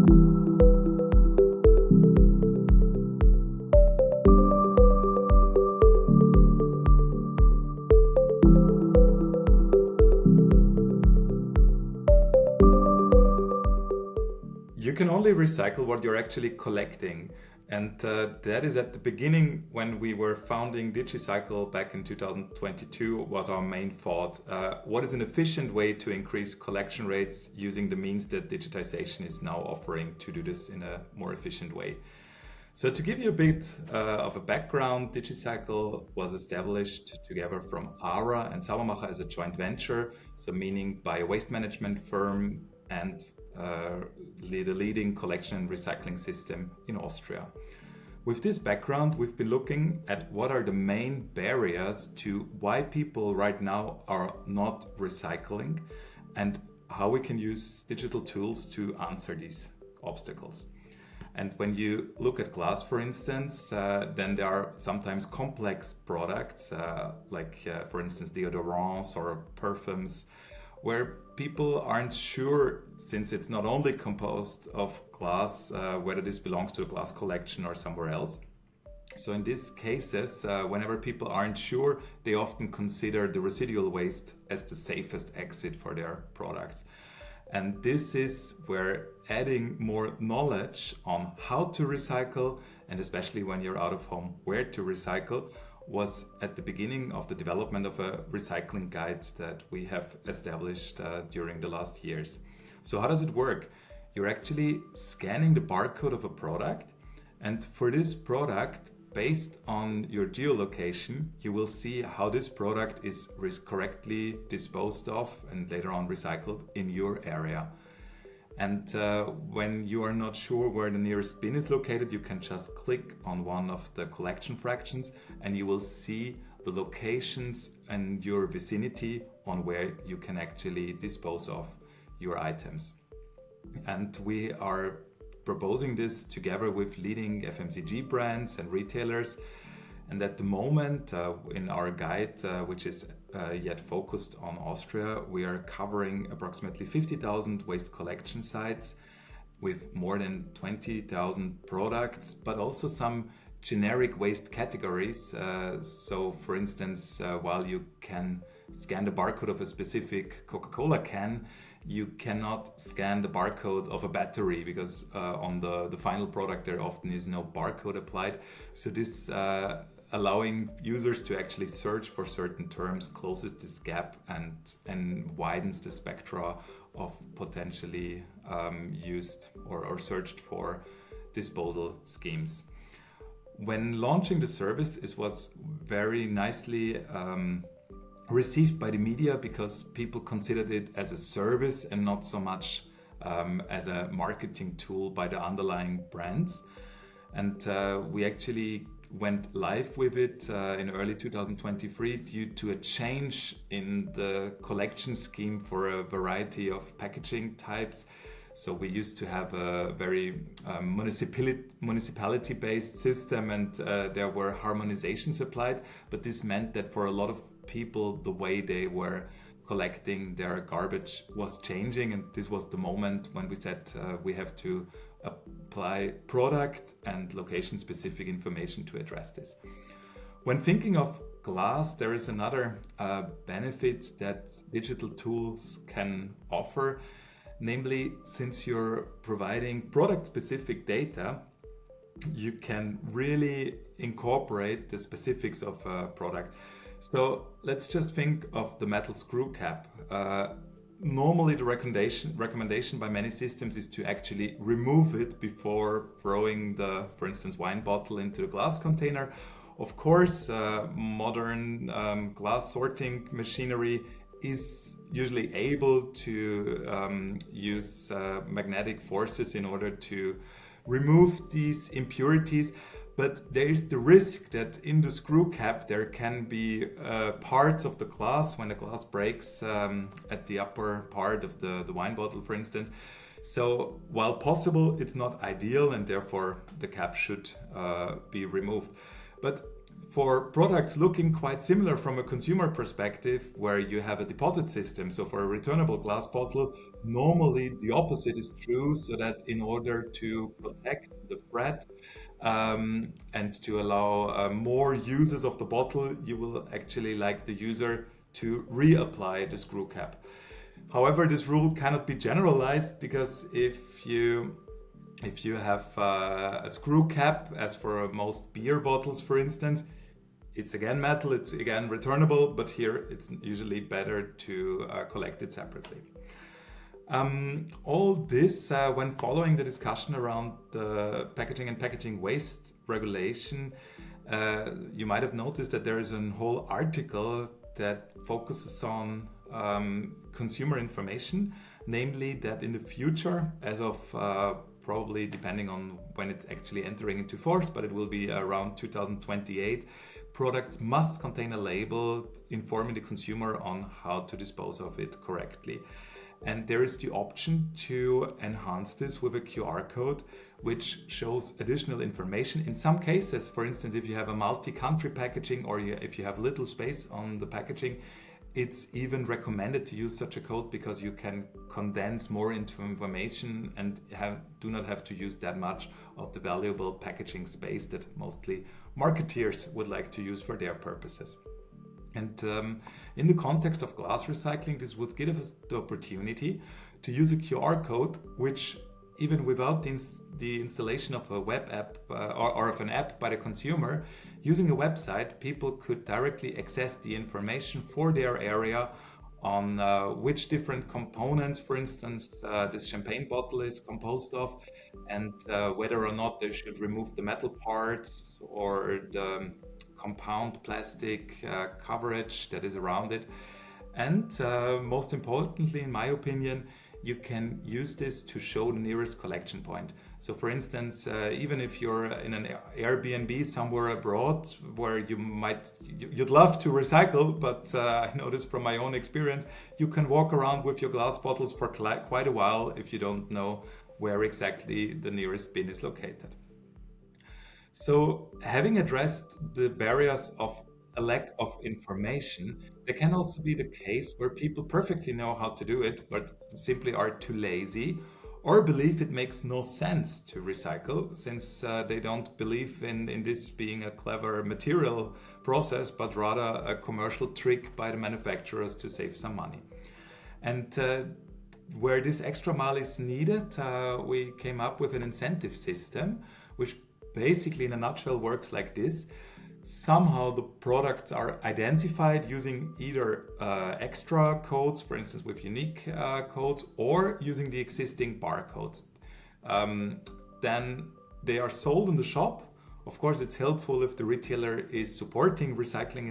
You can only recycle what you're actually collecting. And that is at the beginning when we were founding Digi-Cycle back in 2022 was our main thought. What is an efficient way to increase collection rates using the means that digitization is now offering to do this in a more efficient way? So to give you a bit of a background, Digi-Cycle was established together from ARA and Saubermacher as a joint venture, so meaning by a waste management firm and the leading collection and recycling system in Austria. With this background, we've been looking at what are the main barriers to why people right now are not recycling and how we can use digital tools to answer these obstacles. And when you look at glass, for instance, then there are sometimes complex products for instance, deodorants or perfumes, where people aren't sure, since it's not only composed of glass, whether this belongs to a glass collection or somewhere else. So in these cases, whenever people aren't sure, they often consider the residual waste as the safest exit for their products. And this is where adding more knowledge on how to recycle, and especially when you're out of home, where to recycle, was at the beginning of the development of a recycling guide that we have established during the last years. So how does it work? You're actually scanning the barcode of a product, and for this product, based on your geolocation, you will see how this product is correctly disposed of and later on recycled in your area. And when you are not sure where the nearest bin is located, you can just click on one of the collection fractions and you will see the locations in your vicinity on where you can actually dispose of your items. And we are proposing this together with leading FMCG brands and retailers. And at the moment, in our guide, which is yet focused on Austria, we are covering approximately 50,000 waste collection sites with more than 20,000 products, but also some generic waste categories. So for instance, while you can scan the barcode of a specific Coca-Cola can, you cannot scan the barcode of a battery because on the final product there often is no barcode applied. So this allowing users to actually search for certain terms closes this gap and widens the spectra of potentially used or searched for disposal schemes. When launching the service, it was very nicely received by the media because people considered it as a service and not so much as a marketing tool by the underlying brands. And we actually went live with it in early 2023 due to a change in the collection scheme for a variety of packaging types. So we used to have a very municipality-based system and there were harmonizations applied, but this meant that for a lot of people the way they were collecting their garbage was changing, and this was the moment when we said we have to apply product and location specific information to address this. When thinking of glass, there is another benefit that digital tools can offer, namely, since you're providing product specific data, you can really incorporate the specifics of a product. So let's just think of the metal screw cap. Normally the recommendation by many systems is to actually remove it before throwing the, for instance, wine bottle into the glass container. Of course, modern glass sorting machinery is usually able to use magnetic forces in order to remove these impurities. But there is the risk that in the screw cap there can be parts of the glass when the glass breaks at the upper part of the wine bottle, for instance. So while possible, it's not ideal and therefore the cap should be removed. But For products looking quite similar from a consumer perspective, where you have a deposit system, so for a returnable glass bottle, normally the opposite is true, so that in order to protect the thread and to allow more uses of the bottle, you will actually like the user to reapply the screw cap. However, this rule cannot be generalized, because if you have a screw cap, as for most beer bottles, for instance, it's again metal, it's again returnable, but here it's usually better to collect it separately. All this when following the discussion around the packaging and packaging waste regulation, you might have noticed that there is a whole article that focuses on consumer information, namely that in the future, as of probably depending on when it's actually entering into force, but it will be around 2028, products must contain a label informing the consumer on how to dispose of it correctly. And there is the option to enhance this with a QR code, which shows additional information. In some cases, for instance, if you have a multi-country packaging, or if you have little space on the packaging, it's even recommended to use such a code, because you can condense more into information and do not have to use that much of the valuable packaging space that mostly marketeers would like to use for their purposes. And in the context of glass recycling, this would give us the opportunity to use a QR code, which even without the installation of a web app or of an app by the consumer, using a website, people could directly access the information for their area on which different components, for instance, this champagne bottle is composed of, and whether or not they should remove the metal parts or the compound plastic coverage that is around it. And most importantly, in my opinion, you can use this to show the nearest collection point. So for instance, even if you're in an Airbnb somewhere abroad where you'd love to recycle, but I know this from my own experience, you can walk around with your glass bottles for quite a while if you don't know where exactly the nearest bin is located. So having addressed the barriers of a lack of information, there can also be the case where people perfectly know how to do it, but simply are too lazy, or believe it makes no sense to recycle, since they don't believe in this being a clever material process, but rather a commercial trick by the manufacturers to save some money. And where this extra mile is needed, we came up with an incentive system, which basically in a nutshell works like this. Somehow the products are identified using either extra codes, for instance with unique codes, or using the existing barcodes. Then they are sold in the shop. Of course, it's helpful if the retailer is supporting recycling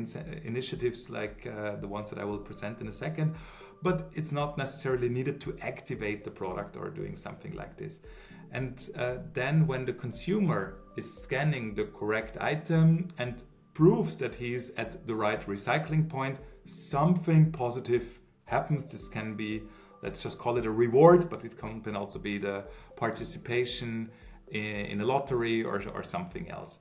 initiatives like the ones that I will present in a second, but it's not necessarily needed to activate the product or doing something like this. And then when the consumer is scanning the correct item and proves that he is at the right recycling point, something positive happens. This can be, let's just call it a reward, but it can also be the participation in a lottery or something else.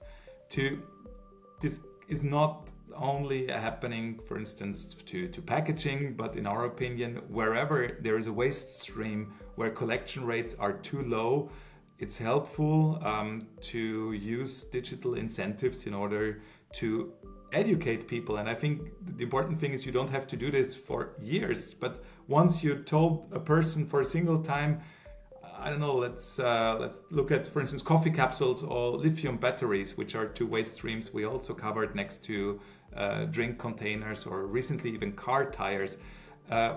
This is not only happening, for instance, to packaging, but in our opinion, wherever there is a waste stream where collection rates are too low, it's helpful to use digital incentives in order to educate people. And I think the important thing is you don't have to do this for years, but once you told a person for a single time, I don't know, let's look at, for instance, coffee capsules or lithium batteries, which are two waste streams we also covered next to drink containers or recently even car tires.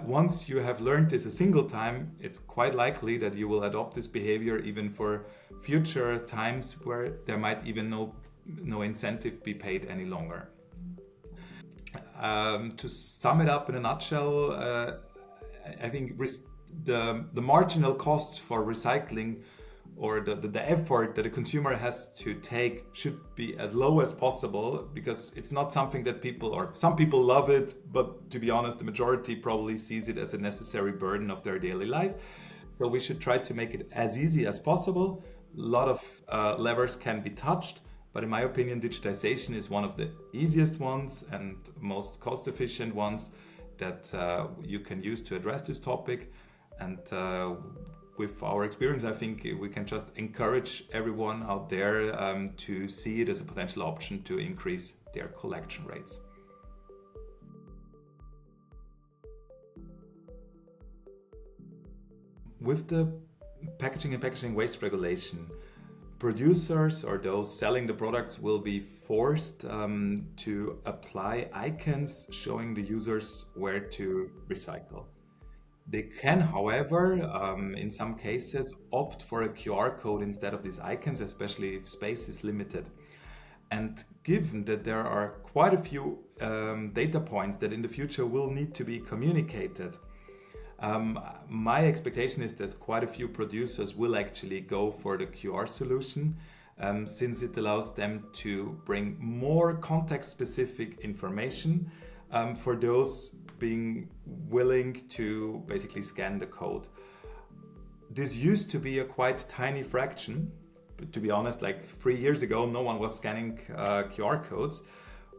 Once you have learned this a single time, it's quite likely that you will adopt this behavior even for future times where there might even no incentive be paid any longer. To sum it up in a nutshell, I think the marginal costs for recycling, or the effort that a consumer has to take, should be as low as possible, because it's not something that some people love it, but to be honest, the majority probably sees it as a necessary burden of their daily life. So we should try to make it as easy as possible. A lot of levers can be touched, But in my opinion, digitization is one of the easiest ones and most cost-efficient ones that you can use to address this topic. And with our experience, I think we can just encourage everyone out there to see it as a potential option to increase their collection rates. With the packaging and packaging waste regulation, producers or those selling the products will be forced to apply icons showing the users where to recycle. They can, however, in some cases, opt for a QR code instead of these icons, especially if space is limited. And given that there are quite a few data points that in the future will need to be communicated, my expectation is that quite a few producers will actually go for the QR solution, since it allows them to bring more context-specific information for those being willing to basically scan the code. This used to be a quite tiny fraction, but to be honest, like 3 years ago, no one was scanning QR codes.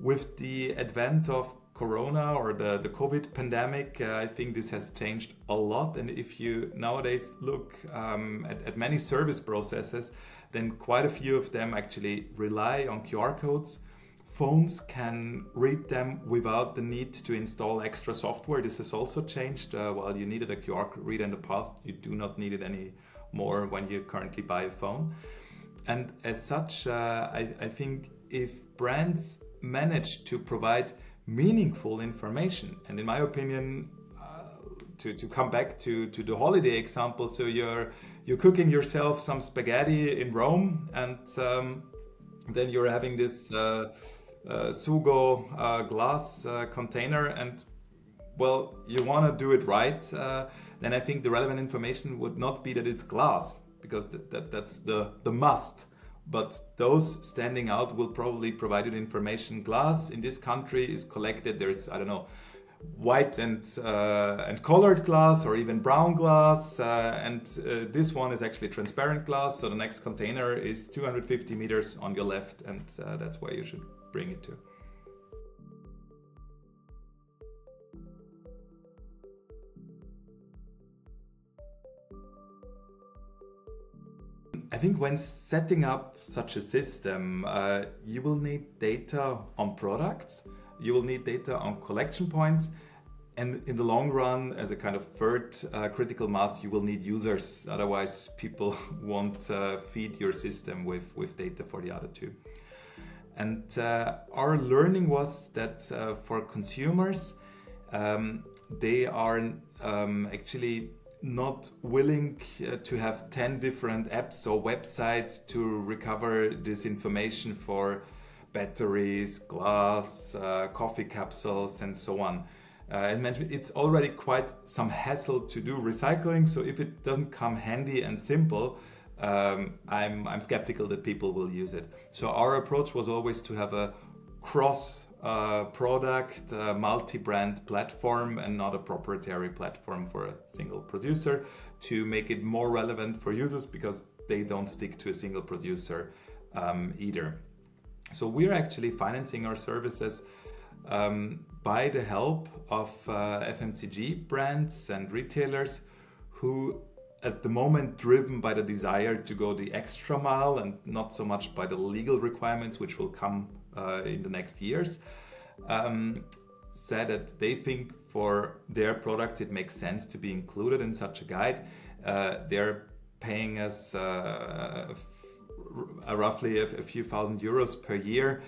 With the advent of Corona or the COVID pandemic, I think this has changed a lot. And if you nowadays look at many service processes, then quite a few of them actually rely on QR codes. Phones can read them without the need to install extra software. This has also changed. While you needed a QR reader in the past, you do not need it anymore when you currently buy a phone. And as such, I think if brands manage to provide meaningful information, and in my opinion, to come back to the holiday example, so you're cooking yourself some spaghetti in Rome, and then you're having this sugo glass container, and well, you want to do it right, then I think the relevant information would not be that it's glass, because that's the must. But those standing out will probably provide you information. Glass in this country is collected. There's, I don't know, white and colored glass, or even brown glass, and this one is actually transparent glass. So the next container is 250 meters on your left, and that's where you should bring it to. I think when setting up such a system, you will need data on products, you will need data on collection points, and in the long run, as a kind of third critical mass, you will need users. Otherwise, people won't feed your system with data for the other two. And our learning was that for consumers, they are actually not willing to have 10 different apps or websites to recover this information for batteries, glass, coffee capsules, and so on. As mentioned, it's already quite some hassle to do recycling, so if it doesn't come handy and simple, I'm skeptical that people will use it. So our approach was always to have a cross product, multi-brand platform, and not a proprietary platform for a single producer, to make it more relevant for users, because they don't stick to a single producer either. So we're actually financing our services by the help of FMCG brands and retailers who, at the moment, driven by the desire to go the extra mile and not so much by the legal requirements, which will come in the next years, said that they think for their products it makes sense to be included in such a guide. They're paying us roughly a few thousand euros per year,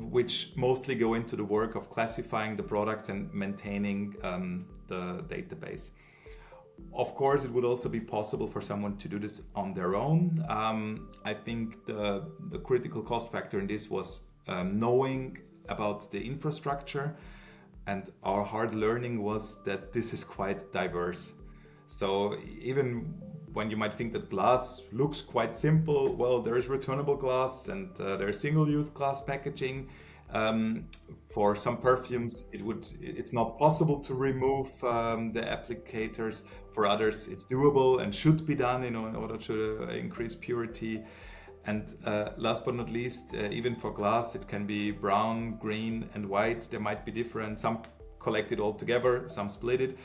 which mostly go into the work of classifying the products and maintaining the database. Of course, it would also be possible for someone to do this on their own. I think the critical cost factor in this was knowing about the infrastructure, and our hard learning was that this is quite diverse. So even when you might think that glass looks quite simple, well, there is returnable glass and there's single-use glass packaging. For some perfumes, it's not possible to remove the applicators. For others, it's doable and should be done in order to increase purity. And last but not least, even for glass, it can be brown, green, and white. There might be different. Some collect it all together, some split it.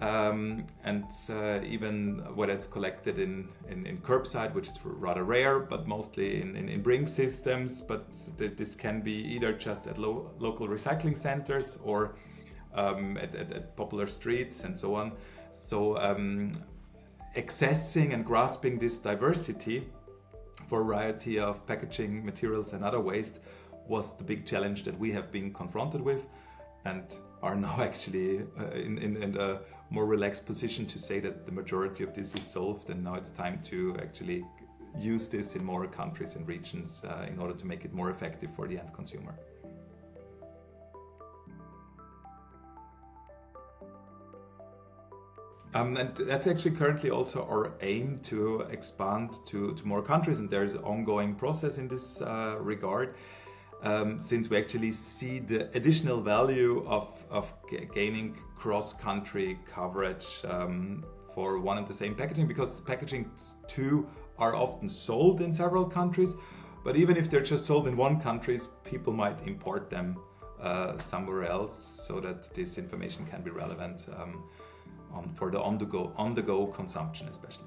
Even whether it's collected in curbside, which is rather rare, but mostly in bring systems. But this can be either just at local recycling centers or at popular streets and so on. So accessing and grasping this diversity, variety of packaging materials and other waste, was the big challenge that we have been confronted with, and are now actually in a more relaxed position to say that the majority of this is solved, and now it's time to actually use this in more countries and regions in order to make it more effective for the end consumer. And that's actually currently also our aim, to expand to more countries, and there's an ongoing process in this regard. Since we actually see the additional value of gaining cross-country coverage for one and the same packaging, because packaging too are often sold in several countries, but even if they're just sold in one country, people might import them somewhere else, so that this information can be relevant for the on-the-go consumption especially.